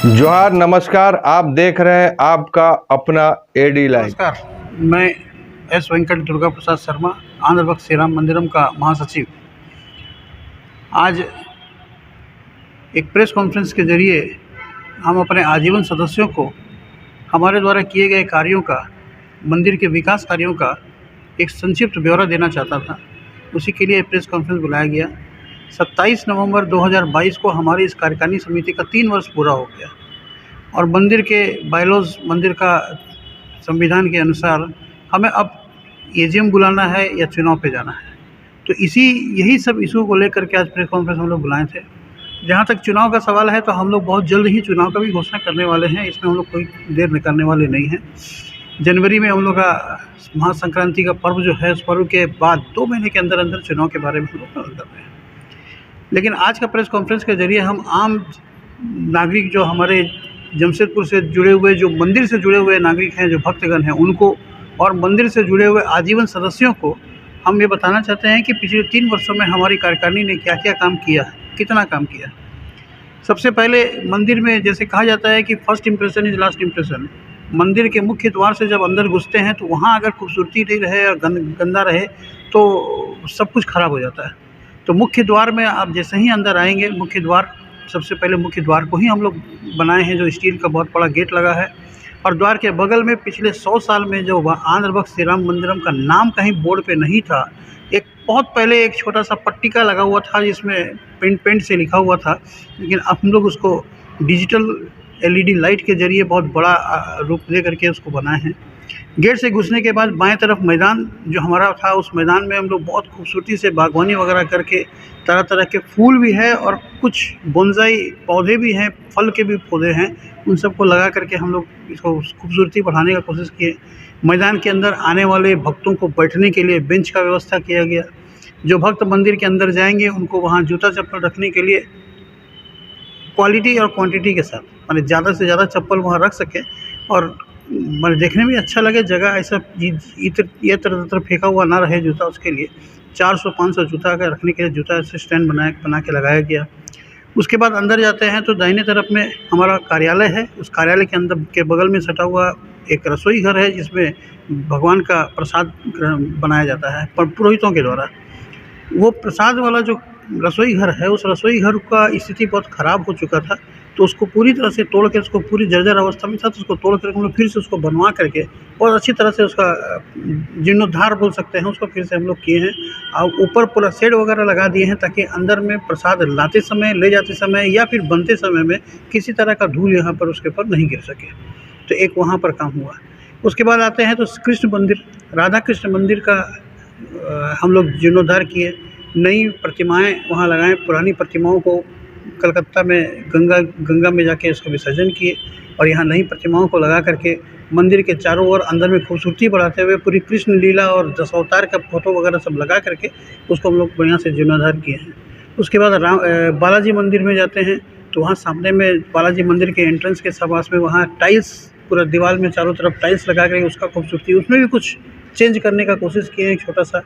जोहार, नमस्कार। आप देख रहे हैं आपका अपना एडी लाइव। नमस्कार, मैं एस वेंकट दुर्गा प्रसाद शर्मा, आंध्र भक्त श्री राम मंदिरम का महासचिव। आज एक प्रेस कॉन्फ्रेंस के जरिए हम अपने आजीवन सदस्यों को हमारे द्वारा किए गए कार्यों का, मंदिर के विकास कार्यों का एक संक्षिप्त ब्यौरा देना चाहता था। उसी के लिए प्रेस कॉन्फ्रेंस बुलाया गया। 27 नवंबर 2022 को हमारी इस कार्यकारिणी समिति का 3 वर्ष पूरा हो गया और मंदिर के बायलॉज, मंदिर का संविधान के अनुसार हमें अब एजीएम बुलाना है या चुनाव पे जाना है। तो यही सब इशू को लेकर के आज प्रेस कॉन्फ्रेंस हम लोग बुलाए थे। जहाँ तक चुनाव का सवाल है तो हम लोग बहुत जल्द ही चुनाव का भी घोषणा करने वाले हैं। इसमें हम लोग कोई देर करने वाले नहीं हैं। जनवरी में हम लोग का महासंक्रांति का पर्व जो है, उस पर्व के बाद 2 महीने के अंदर अंदर चुनाव के बारे में हम लोग बात कर रहे हैं। लेकिन आज का प्रेस कॉन्फ्रेंस के जरिए हम आम नागरिक, जो हमारे जमशेदपुर से जुड़े हुए, जो मंदिर से जुड़े हुए नागरिक हैं, जो भक्तगण हैं, उनको और मंदिर से जुड़े हुए आजीवन सदस्यों को हम ये बताना चाहते हैं कि पिछले 3 वर्षों में हमारी कार्यकारिणी ने क्या क्या काम किया है, कितना काम किया। सबसे पहले मंदिर में जैसे कहा जाता है कि first impression is last impression. मंदिर के मुख्य द्वार से जब अंदर घुसते हैं तो वहाँ अगर खूबसूरती नहीं रहे और गंदा रहे तो सब कुछ खराब हो जाता है। तो मुख्य द्वार में आप जैसे ही अंदर आएंगे, मुख्य द्वार, सबसे पहले मुख्य द्वार को ही हम लोग बनाए हैं, जो स्टील का बहुत बड़ा गेट लगा है। और द्वार के बगल में पिछले 100 साल में जो आंध्र भक्त श्री राम मंदिरम का नाम कहीं बोर्ड पे नहीं था, एक बहुत पहले एक छोटा सा पट्टिका लगा हुआ था जिसमें पेंट से लिखा हुआ था। लेकिन अब हम लोग उसको डिजिटल LED लाइट के जरिए बहुत बड़ा रूप दे करके उसको बनाए हैं। गेट से घुसने के बाद बाएं तरफ मैदान जो हमारा था, उस मैदान में हम लोग बहुत खूबसूरती से बागवानी वगैरह करके, तरह तरह के फूल भी है और कुछ बोनसाई पौधे भी हैं, फल के भी पौधे हैं, उन सबको लगा करके हम लोग इसको खूबसूरती बढ़ाने का कोशिश किए। मैदान के अंदर आने वाले भक्तों को बैठने के लिए बेंच का व्यवस्था किया गया। जो भक्त मंदिर के अंदर जाएंगे उनको वहाँ जूता चप्पल रखने के लिए क्वालिटी और क्वांटिटी के साथ, माने ज़्यादा से ज़्यादा चप्पल वहाँ रख सकें और माने देखने में अच्छा लगे। जगह ऐसा ये तरह फेंका हुआ ना रहे जूता, उसके लिए 400-500 जूता का रखने के लिए जूता ऐसे स्टैंड बना के लगाया गया। उसके बाद अंदर जाते हैं तो दाहिने तरफ में हमारा कार्यालय है। उस कार्यालय के अंदर के बगल में सटा हुआ एक रसोई घर है जिसमें भगवान का प्रसाद बनाया जाता है पर पुरोहितों के द्वारा। वो प्रसाद वाला जो रसोई घर है, उस रसोई घर का स्थिति बहुत ख़राब हो चुका था, तो उसको पूरी तरह से तोड़ के, उसको पूरी जर्जर अवस्था में था, तो उसको तोड़ करके हम लोग फिर से उसको बनवा करके और अच्छी तरह से उसका जीर्णोद्धार बोल सकते हैं, उसको फिर से हम लोग किए हैं। और ऊपर पूरा शेड वगैरह लगा दिए हैं ताकि अंदर में प्रसाद लाते समय, ले जाते समय या फिर बनते समय में किसी तरह का धूल यहाँ पर उसके ऊपर नहीं गिर सके। तो एक वहाँ पर काम हुआ। उसके बाद आते हैं तो कृष्ण मंदिर, राधा कृष्ण मंदिर का हम लोग जीर्णोद्धार किए, नई प्रतिमाएं वहाँ लगाएं। पुरानी प्रतिमाओं को कलकत्ता में गंगा में जाके उसका विसर्जन किए और यहाँ नई प्रतिमाओं को लगा करके मंदिर के चारों ओर अंदर में खूबसूरती बढ़ाते हुए पूरी कृष्ण लीला और दशावतार का फोटो वगैरह सब लगा करके उसको हम लोग बढ़िया से जीर्णोद्धार किए हैं। उसके बाद बालाजी मंदिर में जाते हैं तो वहाँ सामने में बालाजी मंदिर के एंट्रेंस के पास में वहाँ टाइल्स, पूरा दीवार में चारों तरफ टाइल्स लगा करके उसका खूबसूरती, उसमें भी कुछ चेंज करने का कोशिश किए हैं, एक छोटा सा।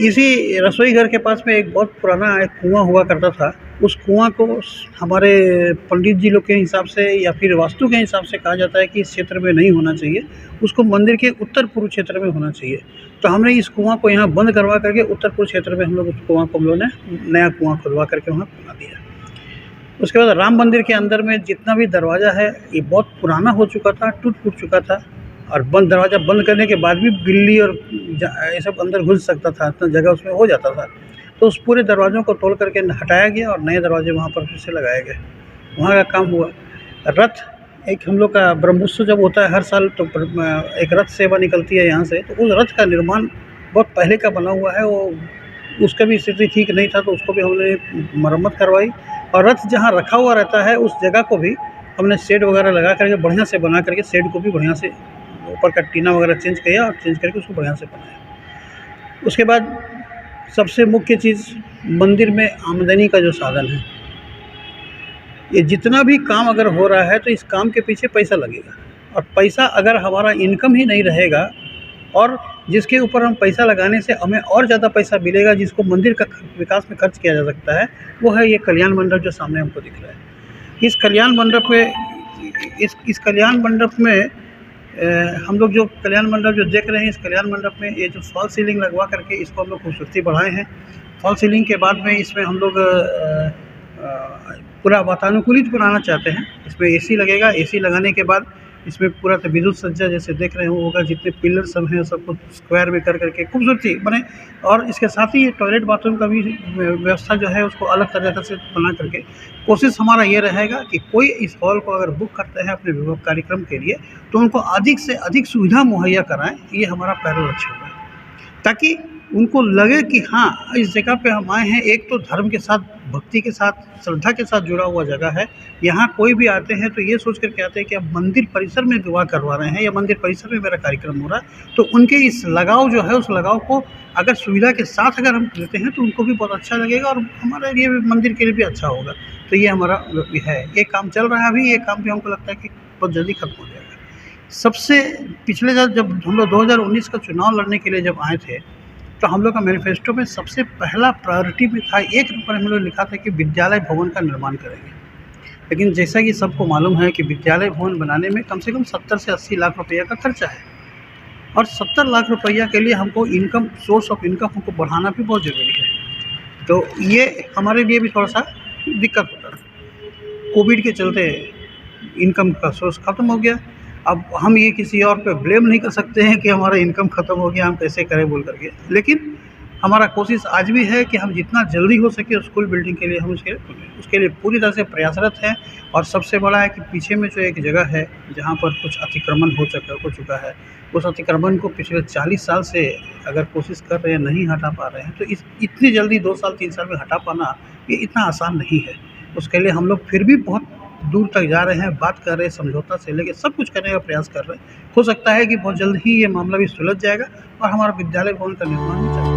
इसी रसोई घर के पास में एक बहुत पुराना एक कुआं हुआ करता था। उस कुआं को हमारे पंडित जी लोग के हिसाब से या फिर वास्तु के हिसाब से कहा जाता है कि इस क्षेत्र में नहीं होना चाहिए, उसको मंदिर के उत्तर पूर्व क्षेत्र में होना चाहिए। तो हमने इस कुआं को यहाँ बंद करवा करके उत्तर पूर्व क्षेत्र में हम लोग उस कुआं को हम लोगों ने नया कुआं खुदवा करके वहाँ बना दिया। उसके बाद राम मंदिर के अंदर में जितना भी दरवाज़ा है ये बहुत पुराना हो चुका था, टूट फूट चुका था और दरवाज़ा बंद करने के बाद भी बिल्ली और ये सब अंदर घुस सकता था, इतना जगह उसमें हो जाता था। तो उस पूरे दरवाज़ों को तोड़ करके हटाया गया और नए दरवाजे वहाँ पर फिर से लगाए गए। वहाँ का काम हुआ। रथ, एक हम लोग का ब्रह्मोत्सव जब होता है हर साल तो एक रथ सेवा निकलती है यहाँ से, तो उस रथ का निर्माण बहुत पहले का बना हुआ है, वो उसका भी स्थिति ठीक नहीं था, तो उसको भी हमने मरम्मत करवाई। और रथ जहाँ रखा हुआ रहता है उस जगह को भी हमने शेड वगैरह लगा करके बढ़िया से बना करके, शेड को भी बढ़िया से ऊपर का टीना वगैरह चेंज किया और चेंज करके उसको बढ़िया से बनाया। उसके बाद सबसे मुख्य चीज़, मंदिर में आमदनी का जो साधन है, ये जितना भी काम अगर हो रहा है तो इस काम के पीछे पैसा लगेगा, और पैसा अगर हमारा इनकम ही नहीं रहेगा और जिसके ऊपर हम पैसा लगाने से हमें और ज़्यादा पैसा मिलेगा, जिसको मंदिर का विकास में खर्च किया जा सकता है, वो है ये कल्याण मंडप जो सामने हमको दिख रहा है। इस कल्याण मंडप में इस कल्याण मंडप में हम लोग जो कल्याण मंडप जो देख रहे हैं, इस कल्याण मंडप में ये जो फॉल सीलिंग लगवा करके इसको हम लोग खूबसूरती बढ़ाए हैं। फॉल सीलिंग के बाद में इसमें हम लोग पूरा वातानुकूलित बनाना चाहते हैं। इसमें एसी लगेगा। एसी लगाने के बाद इसमें पूरा तो विद्युत सज्जा जैसे देख रहे हो होगा, जितने पिलर सब हैं सबको स्क्वायर में कर करके खूबसूरती बने। और इसके साथ ही ये टॉयलेट बाथरूम का भी व्यवस्था जो है उसको अलग तरीके से बना करके कोशिश हमारा ये रहेगा कि कोई इस हॉल को अगर बुक करते हैं अपने विवाह कार्यक्रम के लिए तो उनको अधिक से अधिक सुविधा मुहैया कराएं। ये हमारा पहला लक्ष्य होगा, ताकि उनको लगे कि हाँ, इस जगह पे हम आए हैं। एक तो धर्म के साथ, भक्ति के साथ, श्रद्धा के साथ जुड़ा हुआ जगह है। यहाँ कोई भी आते हैं तो ये सोच करके आते हैं कि अब मंदिर परिसर में विवाह करवा रहे हैं या मंदिर परिसर में मेरा कार्यक्रम हो रहा है। तो उनके इस लगाव जो है, उस लगाव को अगर सुविधा के साथ अगर हम देते हैं तो उनको भी बहुत अच्छा लगेगा और हमारे लिए भी, मंदिर के लिए भी अच्छा होगा। तो ये हमारा है, ये काम चल रहा है अभी। ये काम भी हमको लगता है कि बहुत जल्दी खत्म हो जाएगा। सबसे पिछले जब हम लोग 2019 का चुनाव लड़ने के लिए जब आए थे तो हम लोग का मैनिफेस्टो में सबसे पहला प्रायोरिटी में था, 1 नंबर हम लोग लिखा था कि विद्यालय भवन का निर्माण करेंगे। लेकिन जैसा कि सबको मालूम है कि विद्यालय भवन बनाने में कम से कम 70 से 80 लाख रुपया का खर्चा है और 70 लाख रुपया के लिए हमको सोर्स ऑफ इनकम हमको बढ़ाना भी बहुत ज़रूरी है। तो ये हमारे लिए भी थोड़ा सा दिक्कत होता है। कोविड के चलते इनकम का सोर्स ख़त्म हो गया। अब हम ये किसी और पे ब्लेम नहीं कर सकते हैं कि हमारा इनकम ख़त्म हो गया, हम कैसे करें बोल करके। लेकिन हमारा कोशिश आज भी है कि हम जितना जल्दी हो सके स्कूल बिल्डिंग के लिए हम उसके लिए पूरी तरह से प्रयासरत हैं। और सबसे बड़ा है कि पीछे में जो एक जगह है जहाँ पर कुछ अतिक्रमण हो चुका है, उस अतिक्रमण को पिछले 40 साल से अगर कोशिश कर रहे हैं, नहीं हटा पा रहे हैं, तो इतनी जल्दी 2 साल 3 साल में हटा पाना ये इतना आसान नहीं है। उसके लिए हम लोग फिर भी बहुत दूर तक जा रहे हैं, बात कर रहे हैं, समझौता से लेकर सब कुछ करने का प्रयास कर रहे हैं। हो सकता है कि बहुत जल्द ही ये मामला भी सुलझ जाएगा और हमारा विद्यालय भवन का निर्माण भी चलेगा।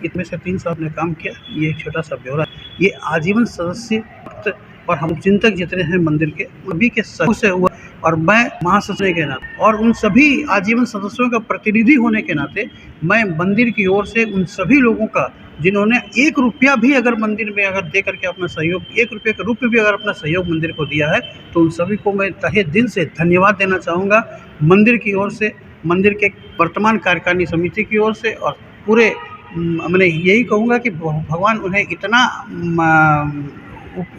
इसमें से 3 साल ने काम किया। ये एक छोटा सा ब्यौरा। ये आजीवन सदस्य और हम चिंतक जितने हैं मंदिर के सभी के सहयोग से हुआ और मैं महासचिव के नाते और उन सभी आजीवन सदस्यों का प्रतिनिधि होने के नाते मैं मंदिर की ओर से उन सभी लोगों का जिन्होंने 1 रुपया भी अगर मंदिर में अगर दे करके अपना सहयोग, 1 रुपये के रूप में भी अगर अपना सहयोग मंदिर को दिया है, तो उन सभी को मैं तहे दिल से धन्यवाद देना चाहूँगा। मंदिर की ओर से, मंदिर के वर्तमान कार्यकारिणी समिति की ओर से और पूरे मैंने यही कहूँगा कि भगवान उन्हें इतना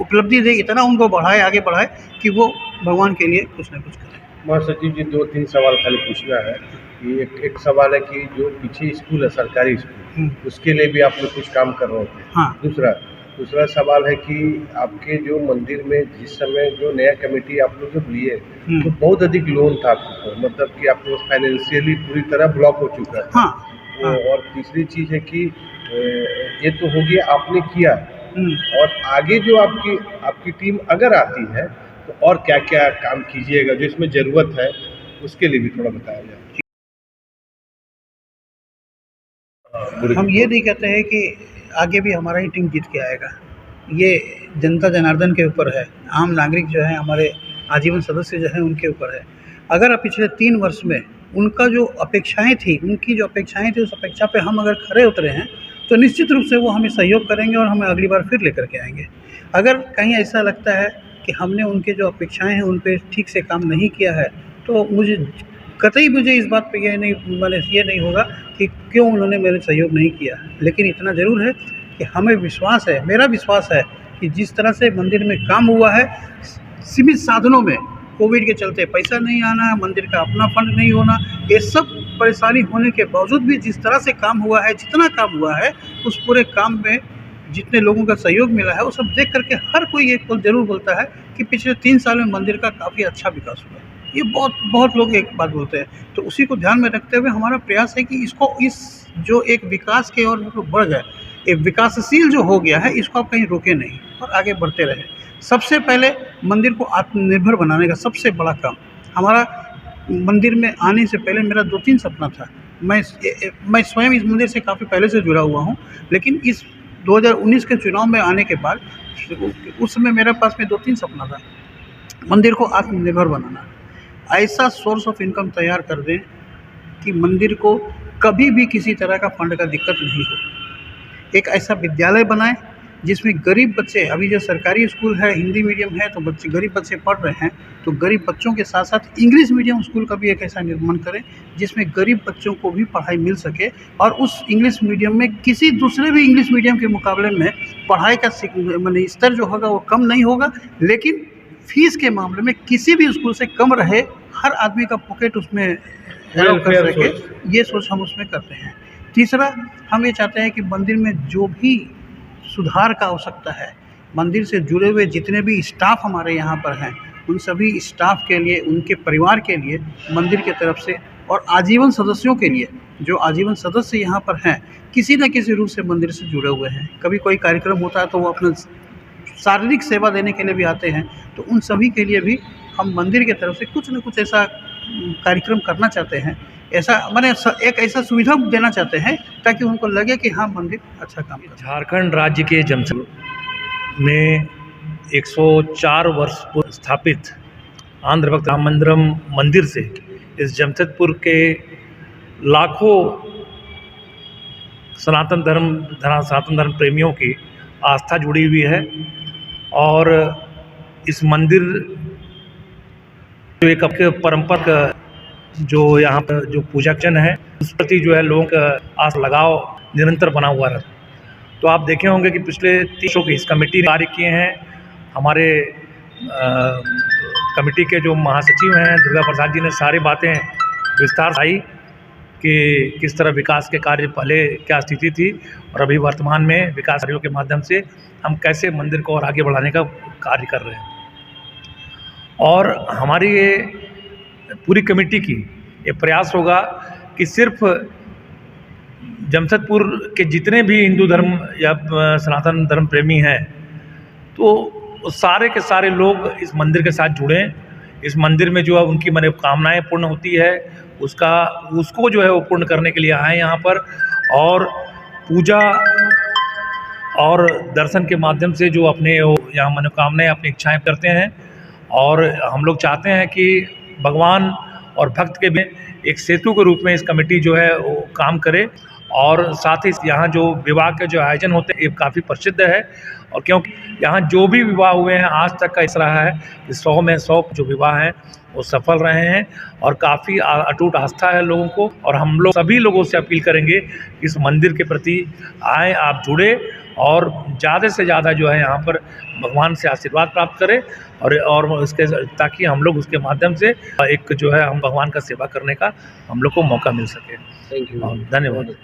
उपलब्धि दे, इतना उनको बढ़ाए, आगे बढ़ाए कि वो भगवान के लिए कुछ न कुछ करें। महासचिव जी, 2-3 सवाल खाली पूछना है। एक सवाल है कि जो पीछे स्कूल है, सरकारी स्कूल, उसके लिए भी आप लोग कुछ काम कर रहे थे। हाँ। दूसरा सवाल है कि आपके जो मंदिर में जिस समय जो नया कमेटी आप लोग जब लिए तो बहुत अधिक लोन था आपके ऊपर, मतलब कि आप लोग फाइनेंशियली पूरी तरह ब्लॉक हो चुका है। हाँ। और तीसरी चीज़ है कि ये तो हो गया आपने किया, और आगे जो आपकी टीम अगर आती है तो और क्या क्या काम कीजिएगा जो इसमें ज़रूरत है, उसके लिए भी थोड़ा बताया जाए। हम ये नहीं कहते हैं कि आगे भी हमारा ही टीम जीत के आएगा। ये जनता जनार्दन के ऊपर है, आम नागरिक जो है, हमारे आजीवन सदस्य जो हैं उनके ऊपर है। अगर पिछले 3 वर्ष में उनका जो अपेक्षाएं थी, उस अपेक्षा पे हम अगर खरे उतरे हैं तो निश्चित रूप से वो हमें सहयोग करेंगे और हमें अगली बार फिर लेकर के आएंगे। अगर कहीं ऐसा लगता है कि हमने उनके जो अपेक्षाएं हैं उन पे ठीक से काम नहीं किया है तो मुझे इस बात पे ये नहीं होगा कि क्यों उन्होंने मेरे सहयोग नहीं किया। लेकिन इतना ज़रूर है कि हमें विश्वास है, मेरा विश्वास है कि जिस तरह से मंदिर में काम हुआ है, सीमित साधनों में, कोविड के चलते पैसा नहीं आना, मंदिर का अपना फंड नहीं होना, ये सब परेशानी होने के बावजूद भी जिस तरह से काम हुआ है, जितना काम हुआ है, उस पूरे काम में जितने लोगों का सहयोग मिला है, वो सब देख करके हर कोई एक ज़रूर बोलता है कि पिछले 3 साल में मंदिर का काफ़ी अच्छा विकास हुआ है। ये बहुत बहुत लोग एक बात बोलते हैं। तो उसी को ध्यान में रखते हुए हमारा प्रयास है कि इसको इस जो एक विकास की ओर हम लोग बढ़ गए, एक विकासशील जो हो गया है, इसको आप कहीं रोके नहीं और आगे बढ़ते रहे। सबसे पहले मंदिर को आत्मनिर्भर बनाने का सबसे बड़ा काम हमारा, मंदिर में आने से पहले मेरा 2-3 सपना था। मैं स्वयं इस मंदिर से काफ़ी पहले से जुड़ा हुआ हूँ, लेकिन इस 2019 के चुनाव में आने के बाद उस समय मेरे पास में 2-3 सपना था। मंदिर को आत्मनिर्भर बनाना, ऐसा सोर्स ऑफ इनकम तैयार कर दें कि मंदिर को कभी भी किसी तरह का फंड का दिक्कत नहीं हो। एक ऐसा विद्यालय बनाएं जिसमें गरीब बच्चे, अभी जो सरकारी स्कूल है हिंदी मीडियम है तो बच्चे गरीब बच्चे पढ़ रहे हैं, तो गरीब बच्चों के साथ साथ इंग्लिश मीडियम स्कूल का भी एक ऐसा निर्माण करें जिसमें गरीब बच्चों को भी पढ़ाई मिल सके और उस इंग्लिश मीडियम में किसी दूसरे भी इंग्लिश मीडियम के मुकाबले में पढ़ाई का माने स्तर जो होगा वो कम नहीं होगा, लेकिन फीस के मामले में किसी भी स्कूल से कम रहे, हर आदमी का पॉकेट उसमें हेल्प कर सके, ये सोच हम उसमें करते हैं। तीसरा, हम ये चाहते हैं कि मंदिर में जो भी सुधार का आवश्यकता है, मंदिर से जुड़े हुए जितने भी स्टाफ हमारे यहाँ पर हैं, उन सभी स्टाफ के लिए, उनके परिवार के लिए मंदिर की तरफ से और आजीवन सदस्यों के लिए, जो आजीवन सदस्य यहाँ पर हैं, किसी न किसी रूप से मंदिर से जुड़े हुए हैं, कभी कोई कार्यक्रम होता है तो वो अपना शारीरिक सेवा देने के लिए भी आते हैं, तो उन सभी के लिए भी हम मंदिर की तरफ से कुछ न कुछ ऐसा कार्यक्रम करना चाहते हैं, ऐसा माने एक ऐसा सुविधा देना चाहते हैं ताकि उनको लगे कि हाँ मंदिर अच्छा काम कर रहा है। झारखंड राज्य के जमशेदपुर में 104 वर्ष पूर्व स्थापित आंध्र भक्त राम मंदिरम मंदिर से इस जमशेदपुर के लाखों सनातन धर्म प्रेमियों की आस्था जुड़ी हुई है और इस मंदिर जो एक परंपरा जो यहाँ पर जो पूजकजन है उस प्रति जो है लोगों का आस लगाव निरंतर बना हुआ रहता। तो आप देखे होंगे कि पिछले 30 वर्षों की इस कमेटी ने कार्य किए हैं। हमारे कमेटी के जो महासचिव हैं दुर्गा प्रसाद जी ने सारी बातें विस्तार से आई कि किस तरह विकास के कार्य पहले क्या स्थिति थी और अभी वर्तमान में विकास कार्यों के माध्यम से हम कैसे मंदिर को और आगे बढ़ाने का कार्य कर रहे हैं। और हमारी ये पूरी कमेटी की ये प्रयास होगा कि सिर्फ जमशेदपुर के जितने भी हिंदू धर्म या सनातन धर्म प्रेमी हैं तो सारे के सारे लोग इस मंदिर के साथ जुड़ें। इस मंदिर में जो है उनकी मनोकामनाएं पूर्ण होती है उसको जो है वो पूर्ण करने के लिए आए यहाँ पर और पूजा और दर्शन के माध्यम से जो अपने यहाँ मनोकामनाएं अपनी इच्छाएं करते हैं। और हम लोग चाहते हैं कि भगवान और भक्त के बीच एक सेतु के रूप में इस कमेटी जो है वो काम करे। और साथ ही यहाँ जो विवाह के जो आयोजन होते हैं ये काफ़ी प्रसिद्ध है और क्योंकि यहाँ जो भी विवाह हुए हैं आज तक का इस रहा है कि 100 में 100 जो विवाह हैं वो सफल रहे हैं और काफ़ी अटूट आस्था है लोगों को। और हम लोग सभी लोगों से अपील करेंगे कि इस मंदिर के प्रति आएँ, आप जुड़े और ज़्यादा से ज़्यादा जो है यहाँ पर भगवान से आशीर्वाद प्राप्त करें और उसके ताकि हम लोग उसके माध्यम से एक जो है हम भगवान का सेवा करने का हम लोग को मौका मिल सके। थैंक यू, धन्यवाद।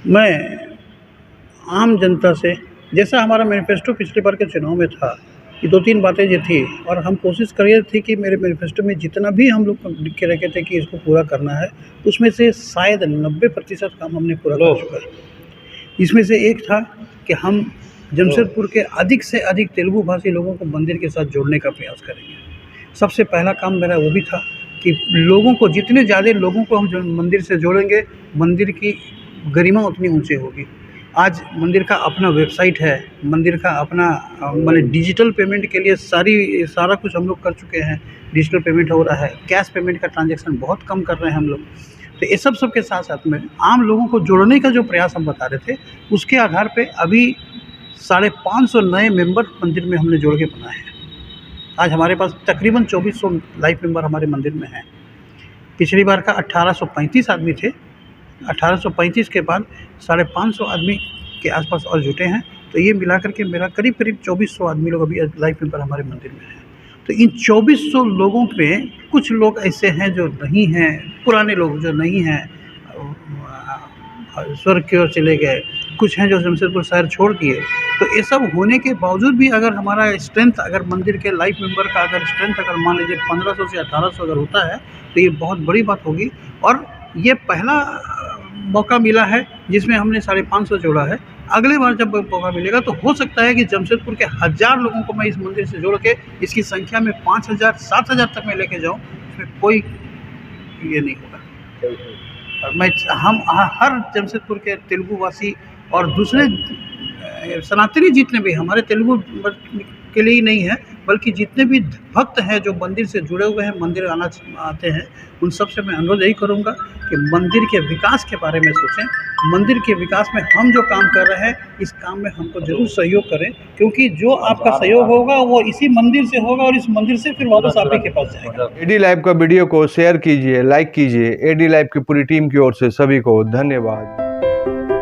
मैं आम जनता से, जैसा हमारा मैनिफेस्टो पिछले बार के चुनाव में था कि 2-3 बातें जो थी और हम कोशिश कर रहे थे कि मेरे मैनिफेस्टो में जितना भी हम लोग लिख के रखे थे कि इसको पूरा करना है उसमें से शायद 90% काम हमने पूरा कर चुका है। इसमें से एक था कि हम जमशेदपुर के अधिक से अधिक तेलुगु भाषी लोगों को मंदिर के साथ जोड़ने का प्रयास करेंगे। सबसे पहला काम मेरा वो भी था कि लोगों को, जितने ज़्यादा लोगों को हम जो मंदिर से जोड़ेंगे, मंदिर की गरिमा उतनी ऊंची होगी। आज मंदिर का अपना वेबसाइट है, मंदिर का अपना माने डिजिटल पेमेंट के लिए सारा कुछ हम लोग कर चुके हैं। डिजिटल पेमेंट हो रहा है, कैश पेमेंट का ट्रांजैक्शन बहुत कम कर रहे हैं हम लोग। तो ये सब के साथ साथ में आम लोगों को जोड़ने का जो प्रयास हम बता रहे थे उसके आधार पे अभी 550 नए मेंबर मंदिर में हमने जोड़ के बनाए हैं। आज हमारे पास तकरीबन 2400 लाइफ मेंबर हमारे मंदिर में हैं। पिछली बार का 1835 आदमी थे, 1835 के बाद 550 आदमी के आसपास और जुटे हैं। तो ये मिलाकर के मेरा करीब 2400 आदमी लोग अभी लाइफ मेंबर हमारे मंदिर में हैं। तो इन 2400 लोगों में कुछ लोग ऐसे हैं जो नहीं हैं, पुराने लोग जो नहीं हैं, स्वर्ग की ओर चले गए, कुछ हैं जो जमशेदपुर शहर छोड़ दिए। तो ये सब होने के बावजूद भी अगर हमारा स्ट्रेंथ, अगर मंदिर के लाइफ मेंबर का अगर स्ट्रेंथ अगर मान लीजिए 1500 से 1800 अगर होता है तो ये बहुत बड़ी बात होगी। और ये पहला मौका मिला है जिसमें हमने 550 जोड़ा है। अगले बार जब मौका मिलेगा तो हो सकता है कि जमशेदपुर के 1000 लोगों को मैं इस मंदिर से जोड़ के इसकी संख्या में 5000 7000 तक मैं लेके जाऊँ, इसमें कोई ये नहीं होगा। और मैं हम हर जमशेदपुर के तेलुगु वासी और दूसरे सनातनी जितने भी, हमारे तेलुगु के लिए ही नहीं है बल्कि जितने भी भक्त हैं जो मंदिर से जुड़े हुए हैं, मंदिर आते हैं, उन सब से मैं अनुरोध यही करूँगा कि मंदिर के विकास के बारे में सोचें। मंदिर के विकास में हम जो काम कर रहे हैं इस काम में हमको ज़रूर सहयोग करें, क्योंकि जो आपका सहयोग होगा वो इसी मंदिर से होगा और इस मंदिर से फिर वापस आप ही के पास जाएगा। एडी लाइव का वीडियो को शेयर कीजिए, लाइक कीजिए। एडी लाइव की पूरी टीम की ओर से सभी को धन्यवाद।